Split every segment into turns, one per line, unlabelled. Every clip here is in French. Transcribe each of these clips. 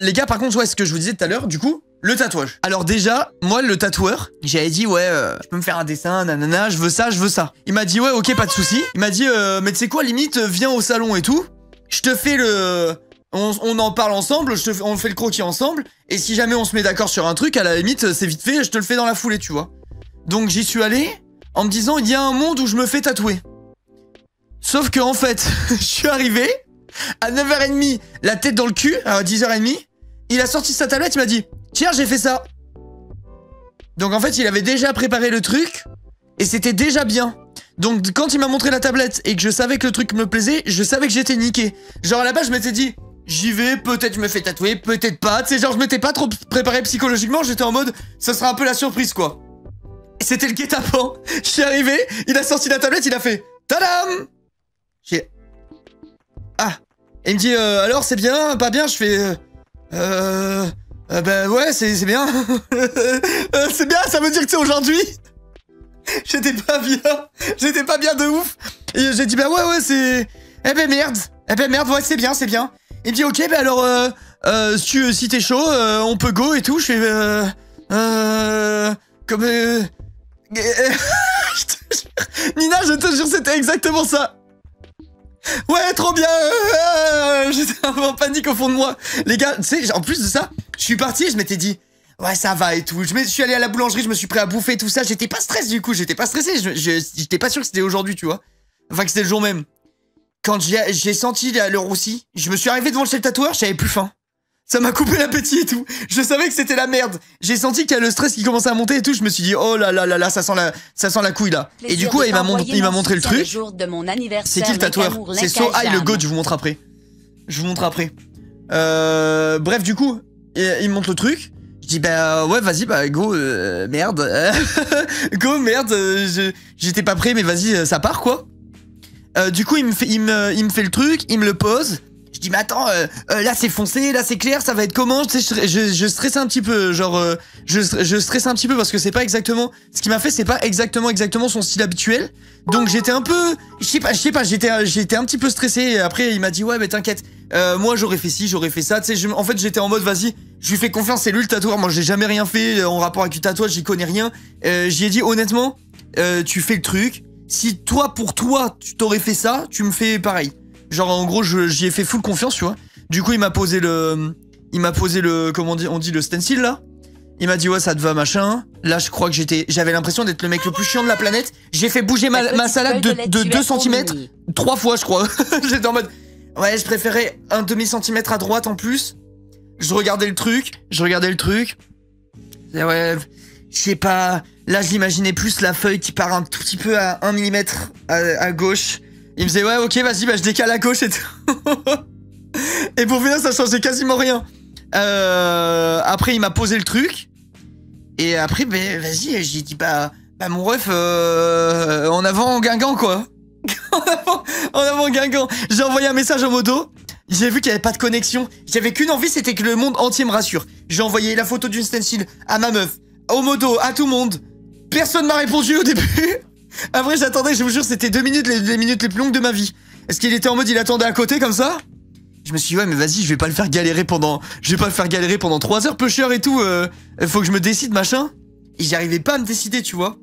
Les gars, par contre, ouais, ce que je vous disais tout à l'heure, du coup, le tatouage. Alors déjà, moi, le tatoueur, j'avais dit, ouais, je peux me faire un dessin, nanana, je veux ça, je veux ça. Il m'a dit, ouais, ok, pas de souci. Il m'a dit, mais tu sais quoi, limite, viens au salon et tout. Je te fais le... On en parle ensemble, on fait le croquis ensemble. Et si jamais on se met d'accord sur un truc, à la limite, c'est vite fait, je te le fais dans la foulée, tu vois. Donc j'y suis allé en me disant, il y a un monde où je me fais tatouer. Sauf que en fait, je suis arrivé à 9h30, la tête dans le cul, à 10h30. Il a sorti sa tablette, il m'a dit, tiens, j'ai fait ça. Donc en fait, il avait déjà préparé le truc et c'était déjà bien. Donc quand il m'a montré la tablette et que je savais que le truc me plaisait, je savais que j'étais niqué. Genre à la base, je m'étais dit, j'y vais, peut-être je me fais tatouer, peut-être pas. Tu sais, genre je m'étais pas trop préparé psychologiquement, j'étais en mode, ça sera un peu la surprise quoi. C'était le guet-apens. Je suis arrivé, il a sorti la tablette, il a fait, tadam. J'ai... Ah. Et il me dit, alors c'est bien, pas bien, je fais... bah ouais, c'est bien. C'est bien, ça veut dire que c'est aujourd'hui. J'étais pas bien de ouf. Et j'ai dit, bah ouais, c'est... Eh ben merde, ouais, c'est bien. Il me dit, ok, bah alors, si t'es chaud, on peut go et tout. Je fais, comme... Nina, je te jure, c'était exactement ça. Ouais, trop bien. J'étais un peu en panique au fond de moi. Les gars, tu sais, en plus de ça, je suis parti et je m'étais dit, ouais, ça va et tout. Je suis allé à la boulangerie, je me suis pris à bouffer tout ça. J'étais pas stressé du coup, j'étais pas stressé. J'étais pas sûr que c'était aujourd'hui, tu vois. Enfin, que c'était le jour même. Quand j'ai senti le roussi, je me suis arrivé devant le tatoueur, j'avais plus faim. Ça m'a coupé l'appétit et tout. Je savais que c'était la merde. J'ai senti qu'il y a le stress qui commençait à monter et tout. Je me suis dit, oh là là là là, ça sent la couille là. Et du coup, il m'a montré le truc. C'est qui le tatoueur? C'est So High le goat, je vous montre après. Bref, du coup, il me montre le truc. Je dis, bah ouais, vas-y, bah go, merde. Go, merde, j'étais pas prêt, mais vas-y, ça part quoi. Du coup, il me fait le truc, il me le pose. Je dis, mais attends, là c'est foncé, là c'est clair, ça va être comment? Tu sais, je stressais un petit peu, genre, je stressais un petit peu parce que c'est pas exactement, ce qu'il m'a fait, c'est pas exactement son style habituel. Donc j'étais un peu, je sais pas, j'étais un petit peu stressé. Et après, il m'a dit, ouais, mais t'inquiète, moi j'aurais fait ci, j'aurais fait ça. Tu sais, en fait, j'étais en mode, vas-y, je lui fais confiance, c'est lui le tatoueur. Moi, j'ai jamais rien fait en rapport avec le tatouage, j'y connais rien. J'y ai dit, honnêtement, tu fais le truc. Si toi, pour toi, tu t'aurais fait ça, tu me fais pareil. Genre en gros j'y ai fait full confiance, tu vois. Du coup il m'a posé le comment on dit le stencil là. Il m'a dit ouais ça te va machin. Là je crois que j'avais l'impression d'être le mec le plus chiant de la planète. J'ai fait bouger ma salade de 2 cm 3 fois je crois. J'étais en mode ouais je préférais un demi-centimètre à droite en plus. Je regardais le truc. Et ouais je sais pas. Là j'imaginais plus la feuille qui part un tout petit peu à 1 mm à gauche. Il me disait ouais ok vas-y bah je décale à gauche et tout. Et pour finir ça changeait quasiment rien. Après il m'a posé le truc. Et après bah, vas-y j'ai dit bah mon ref en avant Guingamp quoi. en avant Guingamp. J'ai envoyé un message au modo. J'ai vu qu'il n'y avait pas de connexion. J'avais qu'une envie, c'était que le monde entier me rassure. J'ai envoyé la photo d'une stencil à ma meuf, au modo, à tout le monde. Personne m'a répondu au début. Après j'attendais, je vous jure, c'était 2 minutes, les minutes les plus longues de ma vie. Est-ce qu'il était en mode il attendait à côté comme ça? Je me suis dit ouais mais vas-y, je vais pas le faire galérer pendant 3 heures pusher et tout, faut que je me décide machin. Et j'arrivais pas à me décider, tu vois.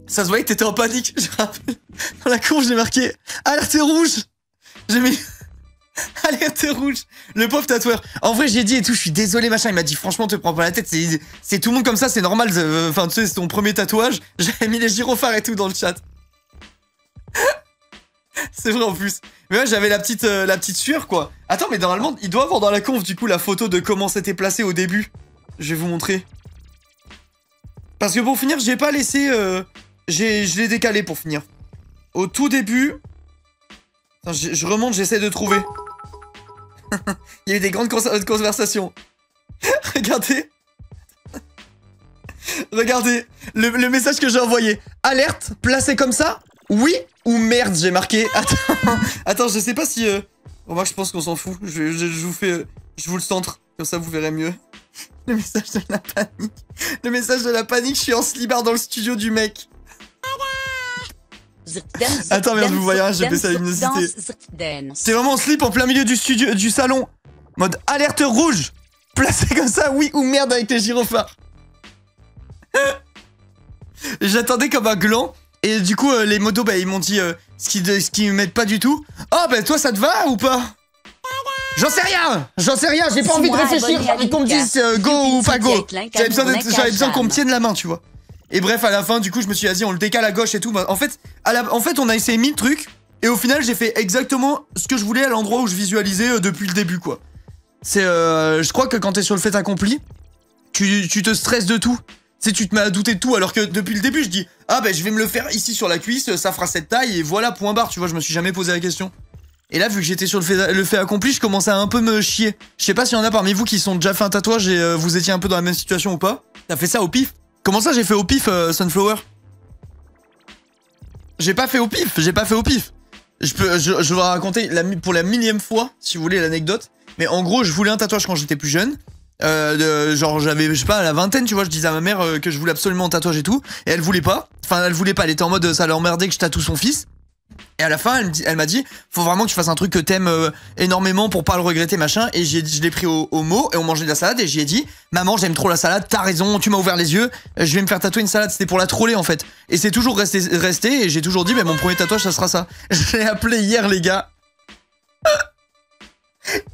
Ça se voyait que t'étais en panique, je rappelle. Dans la courbe j'ai marqué alerte rouge. J'ai mis alerte rouge. Le pauvre tatoueur. En vrai j'ai dit et tout, je suis désolé machin. Il m'a dit franchement te prends pas la tête, c'est tout le monde comme ça, c'est normal. Enfin tu sais c'est ton premier tatouage. J'avais mis les gyrophares et tout dans le chat. C'est vrai en plus. Mais ouais j'avais la petite sueur quoi. Attends mais normalement il doit avoir dans la conf du coup la photo de comment c'était placé au début. Je vais vous montrer. Parce que pour finir j'ai pas laissé je l'ai décalé pour finir. Au tout début. Attends, je remonte, j'essaie de trouver. Il y a eu des grandes conversations. Regardez. Regardez. Le message que j'ai envoyé. Alerte, placé comme ça? Oui ou merde, j'ai marqué. Attends, je sais pas si... Bon, moi, je pense qu'on s'en fout. Je vous fais... je vous le centre. Comme ça, vous verrez mieux. Le message de la panique. Le message de la panique, je suis en slibard dans le studio du mec. Attends merde vous voyez rien, j'ai baissé la luminosité. C'est vraiment en slip en plein milieu du studio, du salon. Mode alerte rouge. Placé comme ça, oui ou merde avec les gyrophares. J'attendais comme un gland. Et du coup, les motos, bah, ils m'ont dit ce qu'ils mettent pas du tout. Oh, bah, toi, ça te va ou pas? J'en sais rien, j'ai pas envie de réfléchir, j'ai envie qu'on me dise go ou pas go. J'avais besoin qu'on me tienne la main, tu vois. Et bref, à la fin, du coup, je me suis dit, vas-y, on le décale à gauche et tout. En fait, on a essayé 1000 trucs, et au final, j'ai fait exactement ce que je voulais à l'endroit où je visualisais depuis le début, quoi. C'est, je crois que quand t'es sur le fait accompli, tu te stresses de tout. Tu sais, tu te mets à douter de tout, alors que depuis le début, je dis, ah ben, je vais me le faire ici sur la cuisse, ça fera cette taille, et voilà, point barre, tu vois, je me suis jamais posé la question. Et là, vu que j'étais sur le fait accompli, je commençais à un peu me chier. Je sais pas s'il y en a parmi vous qui sont déjà fait un tatouage et vous étiez un peu dans la même situation ou pas. T'as fait ça au pif? Comment ça, j'ai fait au pif, Sunflower? J'ai pas fait au pif. Je vais vous raconter pour la millième fois, si vous voulez, l'anecdote. Mais en gros, je voulais un tatouage quand j'étais plus jeune. Genre j'avais, je sais pas, à la vingtaine, tu vois, je disais à ma mère que je voulais absolument un tatouage et tout. Et elle voulait pas. Enfin, elle voulait pas, elle était en mode ça l'emmerdait que je tatoue son fils. Et à la fin, elle m'a dit, faut vraiment que tu fasses un truc que t'aimes énormément pour pas le regretter, machin. Et je l'ai pris au mot, et on mangeait de la salade, et j'ai dit, maman, j'aime trop la salade, t'as raison, tu m'as ouvert les yeux, je vais me faire tatouer une salade. C'était pour la troller, en fait. Et c'est toujours resté, et j'ai toujours dit, mais mon premier tatouage, ça sera ça. Je l'ai appelé hier, les gars.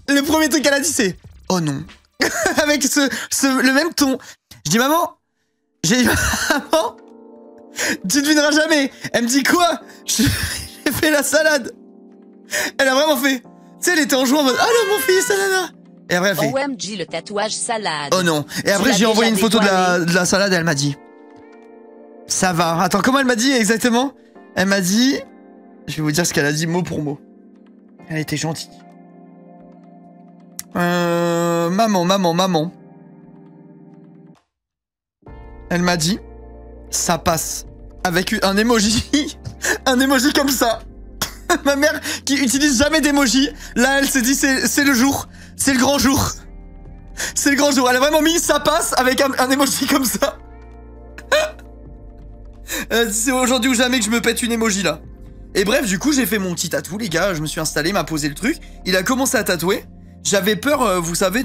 Le premier truc qu'elle a dit, c'est, oh non. Avec le même ton. Je dis, maman, maman, tu devineras jamais. Elle me dit quoi? J'ai fait la salade. Elle a vraiment fait. Tu sais, elle était en jouant en mode, allô mon fils, nanana. Et après elle fait,
OMG, le tatouage salade.
oh non. Et après j'ai envoyé une photo de la salade et elle m'a dit, ça va. Attends, comment elle m'a dit exactement? Elle m'a dit, je vais vous dire ce qu'elle a dit mot pour mot. Elle était gentille. Maman. Elle m'a dit, ça passe. Avec un emoji. Un emoji comme ça. Ma mère qui utilise jamais d'emoji. Là, elle s'est dit, c'est le jour. C'est le grand jour. C'est le grand jour. Elle a vraiment mis ça passe avec un emoji comme ça. C'est aujourd'hui ou jamais que je me pète une emoji là. Et bref, du coup, j'ai fait mon petit tatou, les gars. Je me suis installé, m'a posé le truc. Il a commencé à tatouer. J'avais peur, vous savez,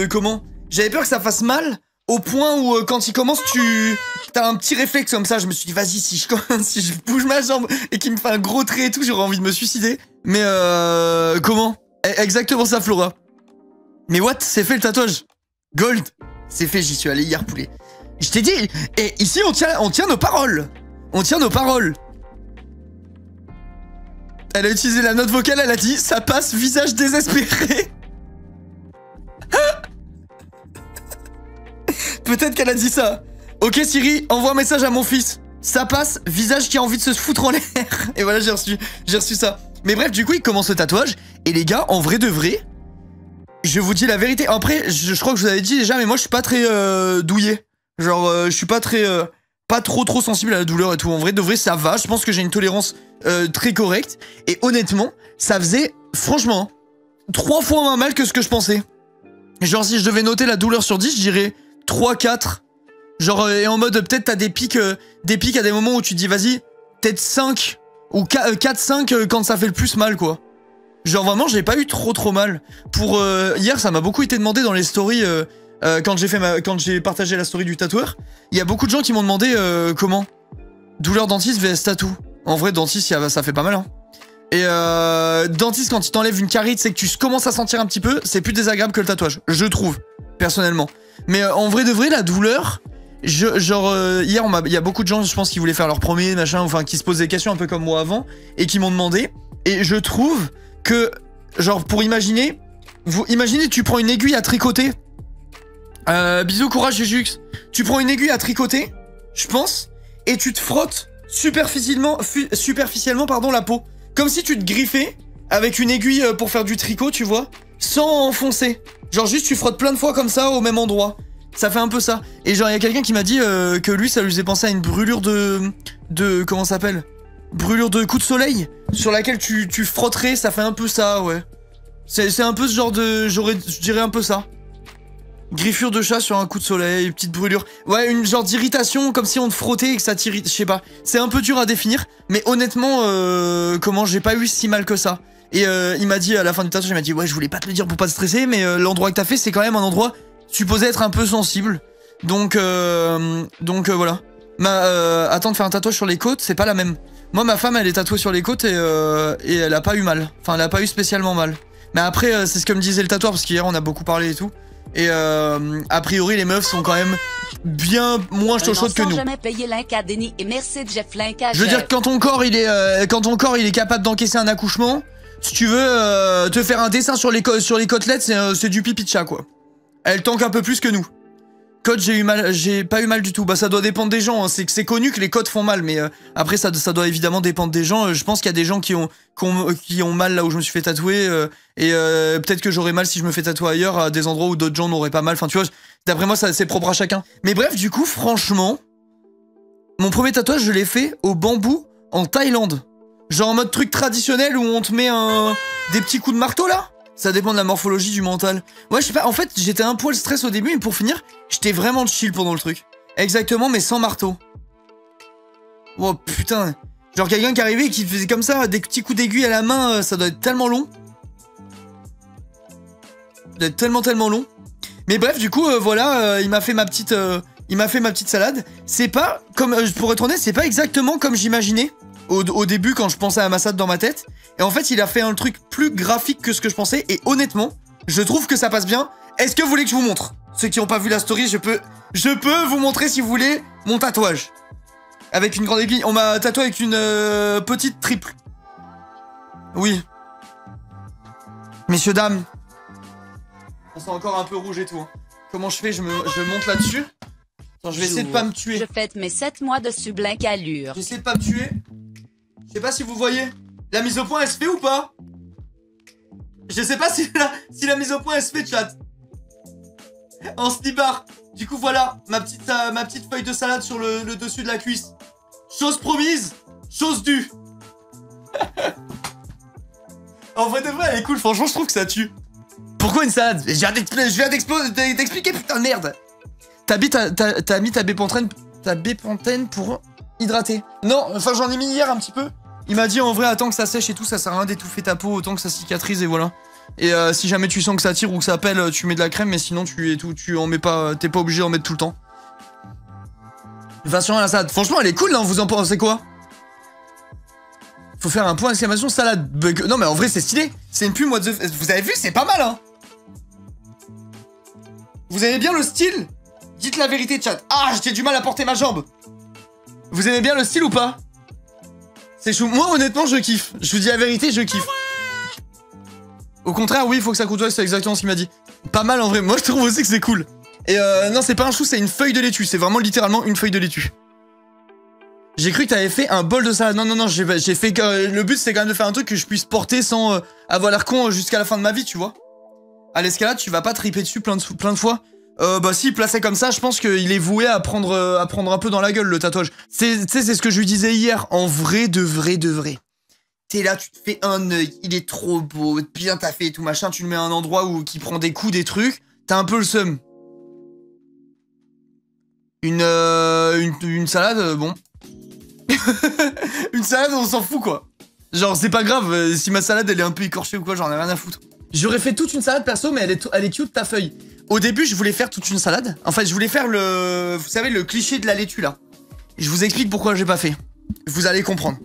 comment? J'avais peur que ça fasse mal. Au point où quand il commence, t'as un petit réflexe comme ça. Je me suis dit, vas-y, si je bouge ma jambe et qu'il me fait un gros trait et tout, j'aurais envie de me suicider. Mais comment? Exactement ça, Flora. Mais what? C'est fait le tatouage. Gold. C'est fait, j'y suis allé hier, poulet. Je t'ai dit, et ici, on tient nos paroles. On tient nos paroles. Elle a utilisé la note vocale, elle a dit, ça passe, visage désespéré. Peut-être qu'elle a dit ça. Ok Siri, envoie un message à mon fils. Ça passe, visage qui a envie de se foutre en l'air. Et voilà, j'ai reçu ça. Mais bref, du coup, il commence le tatouage. Et les gars, en vrai de vrai, je vous dis la vérité. Après, je crois que je vous avais dit déjà, mais moi, je suis pas très douillet. Genre, je suis pas très... pas trop sensible à la douleur et tout. En vrai de vrai, ça va. Je pense que j'ai une tolérance très correcte. Et honnêtement, ça faisait, franchement, 3 fois moins mal que ce que je pensais. Genre, si je devais noter la douleur sur 10, je dirais 3, 4. Genre, et en mode, peut-être t'as des pics à des moments où tu te dis, vas-y, peut-être 5 ou 4, 5 quand ça fait le plus mal, quoi. Genre, vraiment, j'ai pas eu trop mal. Pour hier, ça m'a beaucoup été demandé dans les stories, quand j'ai partagé la story du tatoueur. Il y a beaucoup de gens qui m'ont demandé, comment? Douleur dentiste vs tatou. En vrai, dentiste, ça fait pas mal, hein. Et dentiste, quand il t'enlève une carie, c'est que tu commences à sentir un petit peu, c'est plus désagréable que le tatouage, je trouve, personnellement. Mais en vrai de vrai, la douleur, genre, hier, il y a beaucoup de gens, je pense, qui voulaient faire leur premier, machin, enfin, qui se posaient des questions un peu comme moi avant, et qui m'ont demandé, et je trouve que, genre, pour imaginer, tu prends une aiguille à tricoter, bisous, courage, Jujux, tu prends une aiguille à tricoter, je pense, et tu te frottes superficiellement, pardon, la peau. Comme si tu te griffais avec une aiguille pour faire du tricot, tu vois, sans enfoncer. Genre juste tu frottes plein de fois comme ça au même endroit. Ça fait un peu ça. Et genre il y a quelqu'un qui m'a dit que lui ça lui faisait penser à une brûlure de comment ça s'appelle? Brûlure de coup de soleil sur laquelle tu frotterais, ça fait un peu ça, ouais. C'est un peu ce genre de... je dirais un peu ça. Griffure de chat sur un coup de soleil, petite brûlure. Ouais, une genre d'irritation, comme si on te frottait et que ça t'irrite, je sais pas. C'est un peu dur à définir, mais honnêtement, comment j'ai pas eu si mal que ça. Et il m'a dit à la fin du tatouage, il m'a dit ouais, je voulais pas te le dire pour pas te stresser, mais l'endroit que t'as fait, c'est quand même un endroit supposé être un peu sensible. Donc voilà. Attends, de faire un tatouage sur les côtes, c'est pas la même. Moi, ma femme, elle est tatouée sur les côtes et elle a pas eu mal. Enfin, elle a pas eu spécialement mal. Mais après, c'est ce que me disait le tatoueur, parce qu'hier, on a beaucoup parlé et tout. Et a priori, les meufs sont quand même bien moins chaudes que nous.
Jamais payé l'Inca-Denis et merci Jeff Linka.
Je veux dire que quand ton corps, il est capable d'encaisser un accouchement, si tu veux te faire un dessin sur les côtelettes, c'est du pipi de chat, quoi. Elle tanque un peu plus que nous. Côte, j'ai pas eu mal du tout. Bah ça doit dépendre des gens, hein. C'est connu que les côtes font mal, mais après ça doit évidemment dépendre des gens. Je pense qu'il y a des gens qui ont mal là où je me suis fait tatouer, et peut-être que j'aurais mal si je me fais tatouer ailleurs, à des endroits où d'autres gens n'auraient pas mal. Enfin tu vois, d'après moi c'est propre à chacun. Mais bref, du coup franchement, mon premier tatouage je l'ai fait au bambou en Thaïlande. Genre en mode truc traditionnel où on te met des petits coups de marteau là. Ça dépend de la morphologie du mental. Ouais, je sais pas, en fait, j'étais un poil stress au début, mais pour finir, j'étais vraiment chill pendant le truc. Exactement, mais sans marteau. Oh putain. Genre quelqu'un qui arrivait et qui faisait comme ça, des petits coups d'aiguille à la main, ça doit être tellement long. Ça doit être tellement long. Mais bref, du coup, voilà, il m'a fait ma petite salade. C'est pas, comme, pour être honnête, c'est pas exactement comme j'imaginais. Au début, quand je pensais à ma salade dans ma tête. Et en fait, il a fait un truc plus graphique que ce que je pensais. Et honnêtement, je trouve que ça passe bien. Est-ce que vous voulez que je vous montre? Ceux qui n'ont pas vu la story, je peux vous montrer si vous voulez mon tatouage. Avec une grande aiguille. On m'a tatoué avec une petite triple. Oui. Messieurs, dames. On sent encore un peu rouge et tout. Hein. Comment je fais? Je monte là-dessus. Attends, je vais essayer de pas me tuer.
Je fête mes 7 mois de Sublink Allure.
J'essaie de pas me tuer. Je sais pas si vous voyez. La mise au point, elle se fait ou pas? Je sais pas si la mise au point, elle se fait, chat. En slipper. Du coup, voilà, ma petite feuille de salade sur le dessus de la cuisse. Chose promise, chose due. En vrai de vrai, elle est cool. Franchement, je trouve que ça tue. Pourquoi une salade? Je viens d'expliquer, putain de merde. T'as mis ta bépantène pour hydrater. Non, enfin j'en ai mis hier un petit peu. Il m'a dit en vrai, attends que ça sèche et tout, ça sert à rien d'étouffer ta peau, autant que ça cicatrise et voilà. Et si jamais tu sens que ça tire ou que ça pèle, tu mets de la crème, mais sinon tu en mets pas, t'es pas obligé d'en mettre tout le temps. Va sur la salade. Franchement, elle est cool, non? Vous en pensez quoi? Faut faire un point d'exclamation salade. Non mais en vrai, c'est stylé. C'est une pub, vous avez vu, c'est pas mal, hein? Vous aimez bien le style? Dites la vérité, chat. Ah, j'ai du mal à porter ma jambe. Vous aimez bien le style ou pas? C'est chou. Moi, honnêtement, je kiffe. Je vous dis la vérité, je kiffe. Au contraire, oui, il faut que ça coûte. Ouais, c'est exactement ce qu'il m'a dit. Pas mal en vrai. Moi, je trouve aussi que c'est cool. Et non, c'est pas un chou, c'est une feuille de laitue. C'est vraiment littéralement une feuille de laitue. J'ai cru que t'avais fait un bol de salade. Non, j'ai fait que. Le but, c'est quand même de faire un truc que je puisse porter sans avoir l'air con jusqu'à la fin de ma vie, tu vois. À l'escalade, tu vas pas triper dessus plein de fois. Bah si, placé comme ça, je pense qu'il est voué à prendre un peu dans la gueule, le tatouage. C'est ce que je lui disais hier. En vrai, de vrai. T'es là, tu te fais un œil, il est trop beau, bien taffé et tout machin, tu le mets à un endroit qui prend des coups, des trucs, t'as un peu le seum. Une salade, bon. Une salade, on s'en fout, quoi. Genre, c'est pas grave, si ma salade, elle est un peu écorchée ou quoi, j'en ai rien à foutre. J'aurais fait toute une salade perso, mais elle est cute ta feuille. Au début, je voulais faire toute une salade. En fait, je voulais faire vous savez, le cliché de la laitue, là. Je vous explique pourquoi j'ai pas fait. Vous allez comprendre.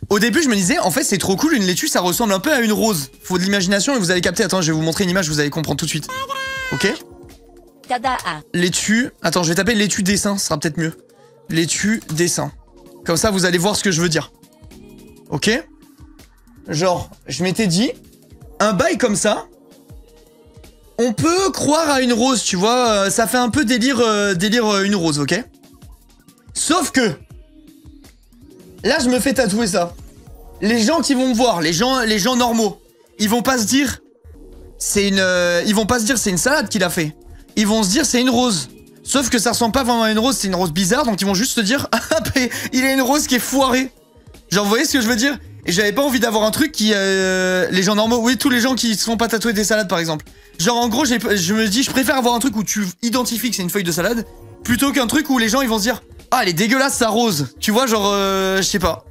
Au début, je me disais, en fait, c'est trop cool, une laitue, ça ressemble un peu à une rose. Faut de l'imagination et vous allez capter. Attends, je vais vous montrer une image, vous allez comprendre tout de suite. Ok? Laitue. Attends, je vais taper laitue dessin, ce sera peut-être mieux. Laitue dessin. Comme ça, vous allez voir ce que je veux dire. Ok? Genre, je m'étais dit, un bail comme ça, on peut croire à une rose, tu vois, ça fait un peu délire une rose, ok? Sauf que, là, je me fais tatouer ça. Les gens qui vont me voir, les gens normaux, ils vont pas se dire, c'est une salade qu'il a fait. Ils vont se dire, c'est une rose. Sauf que ça ressemble pas vraiment à une rose, c'est une rose bizarre, donc ils vont juste se dire, ah, il a une rose qui est foirée. Genre, vous voyez ce que je veux dire? Et j'avais pas envie d'avoir un truc qui... les gens normaux, oui, tous les gens qui se font pas tatouer des salades, par exemple. Genre, en gros, je me dis, je préfère avoir un truc où tu identifies que c'est une feuille de salade, plutôt qu'un truc où les gens, ils vont se dire, ah, elle est dégueulasse, sa rose. Tu vois, genre, je sais pas.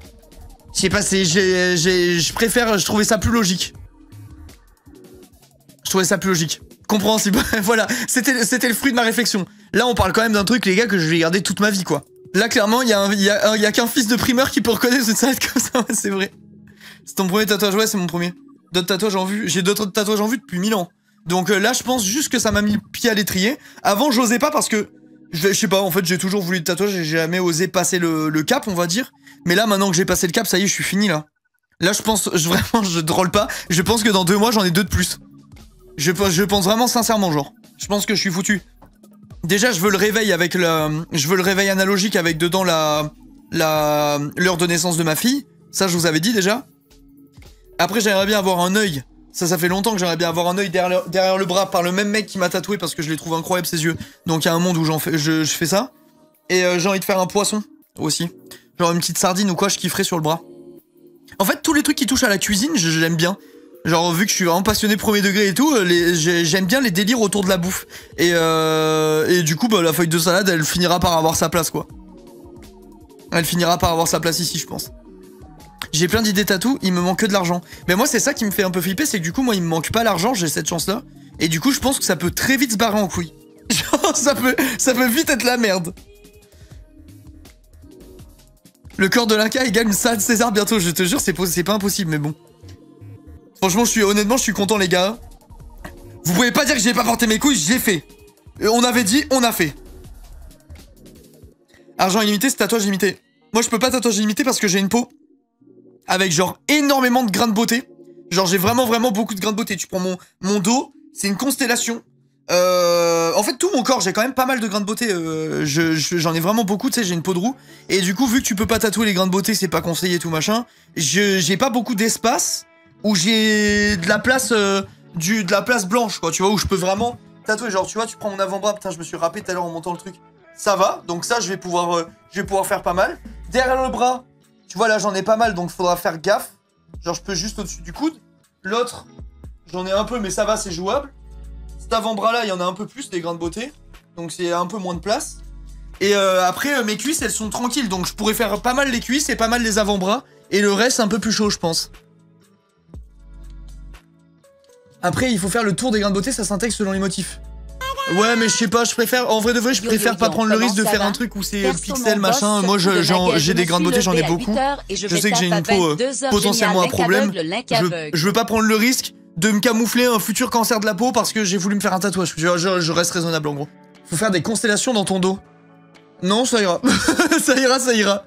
Je sais pas, je préfère, je trouvais ça plus logique. Je trouvais ça plus logique. Compréhensible. Voilà, c'était le fruit de ma réflexion. Là, on parle quand même d'un truc, les gars, que je vais garder toute ma vie, quoi. Là, clairement, il y a qu'un fils de primeur qui peut reconnaître une salade comme ça, ouais, c'est vrai. C'est ton premier tatouage, ouais, c'est mon premier. D'autres tatouages en vue, j'ai d'autres tatouages en vue depuis 1000 ans. Donc là, je pense juste que ça m'a mis le pied à l'étrier. Avant, j'osais pas parce que, je sais pas, en fait, j'ai toujours voulu le tatouage et j'ai jamais osé passer le cap, on va dire. Mais là, maintenant que j'ai passé le cap, ça y est, je suis fini, là. Là, je pense, vraiment, je drôle pas. Je pense que dans 2 mois, j'en ai 2 de plus. Je pense vraiment sincèrement, genre. Je pense que je suis foutu. Déjà, je veux le réveil avec je veux le réveil analogique avec dedans l'heure de naissance de ma fille. Ça, je vous avais dit déjà. Après, j'aimerais bien avoir un œil. Ça fait longtemps que j'aimerais bien avoir un œil derrière le bras par le même mec qui m'a tatoué parce que je les trouve incroyables ses yeux. Donc il y a un monde où je fais ça. Et j'ai envie de faire un poisson aussi. Genre une petite sardine ou quoi, je kifferais sur le bras. En fait, tous les trucs qui touchent à la cuisine, j'aime bien. Genre, vu que je suis vraiment passionné premier degré et tout, j'aime bien les délires autour de la bouffe. Et du coup, bah, la feuille de salade, elle finira par avoir sa place, quoi. Elle finira par avoir sa place ici, je pense. J'ai plein d'idées tatou, il me manque que de l'argent. Mais moi, c'est ça qui me fait un peu flipper, c'est que du coup, moi, il me manque pas l'argent, j'ai cette chance-là. Et du coup, je pense que ça peut très vite se barrer en couille. Genre, ça peut vite être la merde. Le corps de l'Inca égale une salade César bientôt, je te jure, c'est pas impossible, mais bon. Franchement, honnêtement, je suis content, les gars. Vous pouvez pas dire que j'ai pas porté mes couilles, j'ai fait. On avait dit, on a fait. Argent illimité, c'est tatouage limité. Moi, je peux pas tatouage illimité parce que j'ai une peau avec genre énormément de grains de beauté. Genre, j'ai vraiment beaucoup de grains de beauté. Tu prends mon dos, c'est une constellation. En fait, tout mon corps, j'ai quand même pas mal de grains de beauté. J'en ai vraiment beaucoup, tu sais, j'ai une peau de roue. Et du coup, vu que tu peux pas tatouer les grains de beauté, c'est pas conseillé, tout machin. J'ai pas beaucoup d'espace où j'ai de la place, de la place blanche, quoi. Tu vois, où je peux vraiment tatouer. Genre, tu vois, tu prends mon avant-bras. Putain, je me suis râpé tout à l'heure en montant le truc. Ça va, donc ça, je vais pouvoir faire pas mal. Derrière le bras, tu vois, là, j'en ai pas mal, donc faudra faire gaffe. Genre, je peux juste au-dessus du coude. L'autre, j'en ai un peu, mais ça va, c'est jouable. Cet avant-bras-là, il y en a un peu plus, des grains de beauté. Donc, c'est un peu moins de place. Et après, mes cuisses, elles sont tranquilles. Donc, je pourrais faire pas mal les cuisses et pas mal les avant-bras. Et le reste, un peu plus chaud, je pense. Après, il faut faire le tour des grains de beauté, ça s'intègre selon les motifs. Ouais, mais je sais pas, je préfère, en vrai de vrai, je préfère pas prendre le risque de faire un truc où c'est pixel, machin. Moi, j'ai des grains de beauté, j'en ai beaucoup. Je sais que j'ai une peau potentiellement un problème. Je veux pas prendre le risque de me camoufler un futur cancer de la peau parce que j'ai voulu me faire un tatouage. Je reste raisonnable, en gros. Faut faire des constellations dans ton dos. Non, ça ira. Ça ira.